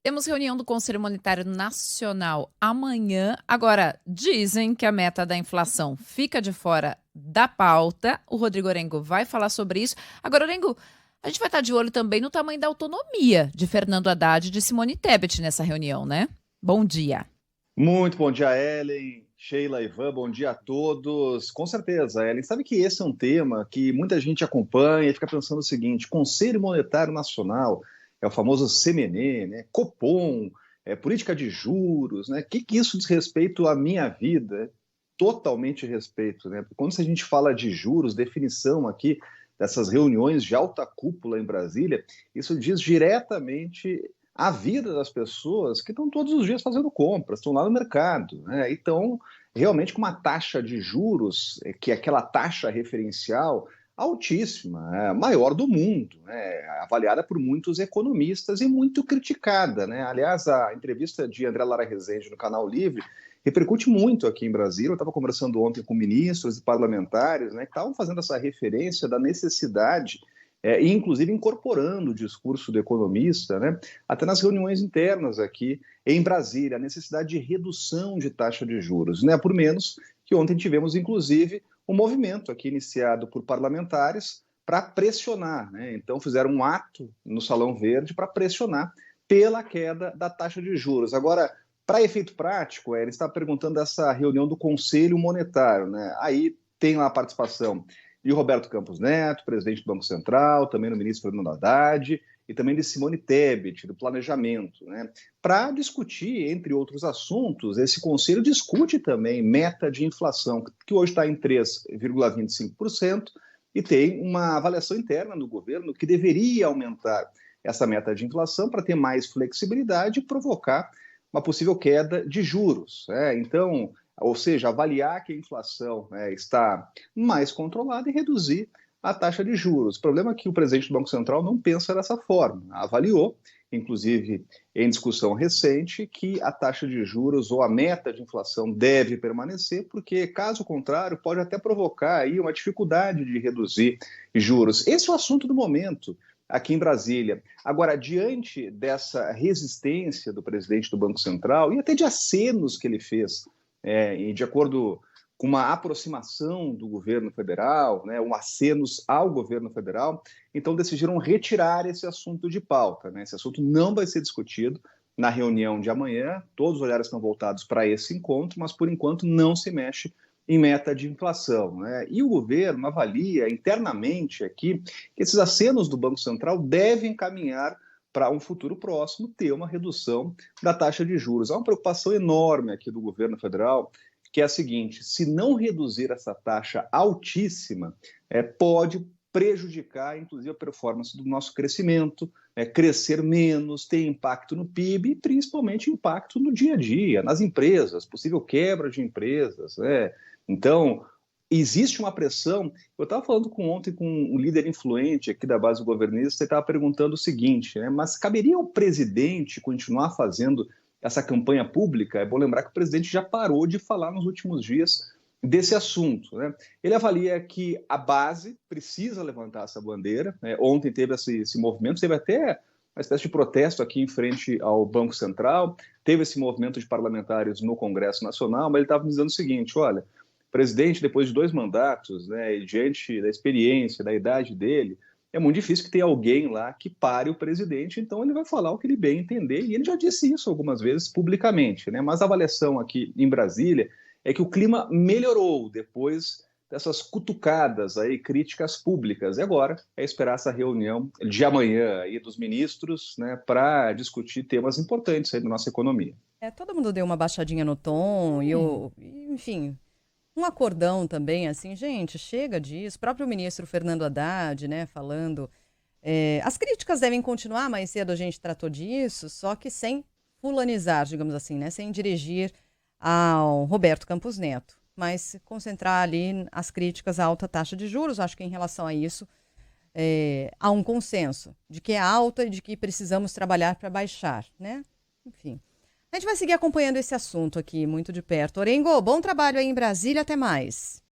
Temos reunião do Conselho Monetário Nacional amanhã. Agora, dizem que a meta da inflação fica de fora da pauta. O Rodrigo Orengo vai falar sobre isso. Agora, Orengo, a gente vai estar de olho também no tamanho da autonomia de Fernando Haddad e de Simone Tebet nessa reunião, né? Bom dia. Muito bom dia, Ellen, Sheila, Ivan, bom dia a todos. Com certeza, Ellen, sabe que esse é um tema que muita gente acompanha e fica pensando o seguinte: Conselho Monetário Nacional, é o famoso CMN, né? Copom, política de juros, né? O que isso diz respeito à minha vida? Totalmente respeito, né? Porque quando a gente fala de juros, definição aqui dessas reuniões de alta cúpula em Brasília, isso diz diretamente a vida das pessoas que estão todos os dias fazendo compras, estão lá no mercado, né? Então, realmente com uma taxa de juros, que é aquela taxa referencial altíssima, maior do mundo, né? Avaliada por muitos economistas e muito criticada, né? Aliás, a entrevista de André Lara Rezende no Canal Livre repercute muito aqui em Brasília. Eu estava conversando ontem com ministros e parlamentares, né, que estavam fazendo essa referência da necessidade e inclusive incorporando o discurso do economista, né, até nas reuniões internas aqui em Brasília, a necessidade de redução de taxa de juros, né, por menos que ontem tivemos, inclusive, um movimento aqui iniciado por parlamentares para pressionar, né, então fizeram um ato no Salão Verde para pressionar pela queda da taxa de juros. Agora, para efeito prático, ele está perguntando dessa reunião do Conselho Monetário, né, aí tem lá a participação de Roberto Campos Neto, presidente do Banco Central, também do ministro Fernando Haddad, e também de Simone Tebet, do Planejamento, né? Para discutir, entre outros assuntos, esse conselho discute também meta de inflação, que hoje está em 3,25%, e tem uma avaliação interna no governo que deveria aumentar essa meta de inflação para ter mais flexibilidade e provocar uma possível queda de juros. Então, ou seja, avaliar que a inflação está mais controlada e reduzir a taxa de juros. O problema é que o presidente do Banco Central não pensa dessa forma. Avaliou, inclusive em discussão recente, que a taxa de juros ou a meta de inflação deve permanecer, porque, caso contrário, pode até provocar aí uma dificuldade de reduzir juros. Esse é o assunto do momento aqui em Brasília. Agora, diante dessa resistência do presidente do Banco Central e até de acenos que ele fez, e de acordo com uma aproximação do governo federal, né, um acenos ao governo federal, então decidiram retirar esse assunto de pauta, né? Esse assunto não vai ser discutido na reunião de amanhã, todos os olhares estão voltados para esse encontro, mas por enquanto não se mexe em meta de inflação, né? E o governo avalia internamente aqui que esses acenos do Banco Central devem caminhar para um futuro próximo ter uma redução da taxa de juros. Há uma preocupação enorme aqui do governo federal, que é a seguinte: se não reduzir essa taxa altíssima, pode prejudicar, inclusive, a performance do nosso crescimento, crescer menos, ter impacto no PIB e, principalmente, impacto no dia a dia, nas empresas, possível quebra de empresas, né? Então, existe uma pressão. Eu estava falando ontem com um líder influente aqui da base governista e estava perguntando o seguinte, né, mas caberia ao presidente continuar fazendo essa campanha pública? É bom lembrar que o presidente já parou de falar nos últimos dias desse assunto, né? Ele avalia que a base precisa levantar essa bandeira, né? Ontem teve esse movimento, teve até uma espécie de protesto aqui em frente ao Banco Central, teve esse movimento de parlamentares no Congresso Nacional, mas ele estava dizendo o seguinte: olha, o presidente, depois de 2 mandatos, né, e diante da experiência, da idade dele, é muito difícil que tenha alguém lá que pare o presidente, então ele vai falar o que ele bem entender, e ele já disse isso algumas vezes publicamente, né? Mas a avaliação aqui em Brasília é que o clima melhorou depois dessas cutucadas aí, críticas públicas. E agora é esperar essa reunião de amanhã aí dos ministros, né, para discutir temas importantes aí da nossa economia. Todo mundo deu uma baixadinha no tom enfim, um acordão também, assim, gente, chega disso. O próprio ministro Fernando Haddad, né, falando, as críticas devem continuar, mais cedo a gente tratou disso, só que sem fulanizar, digamos assim, né, sem dirigir ao Roberto Campos Neto, mas se concentrar ali as críticas à alta taxa de juros. Acho que em relação a isso, há um consenso de que é alta e de que precisamos trabalhar para baixar, né? Enfim, a gente vai seguir acompanhando esse assunto aqui muito de perto. Orengo, bom trabalho aí em Brasília, até mais.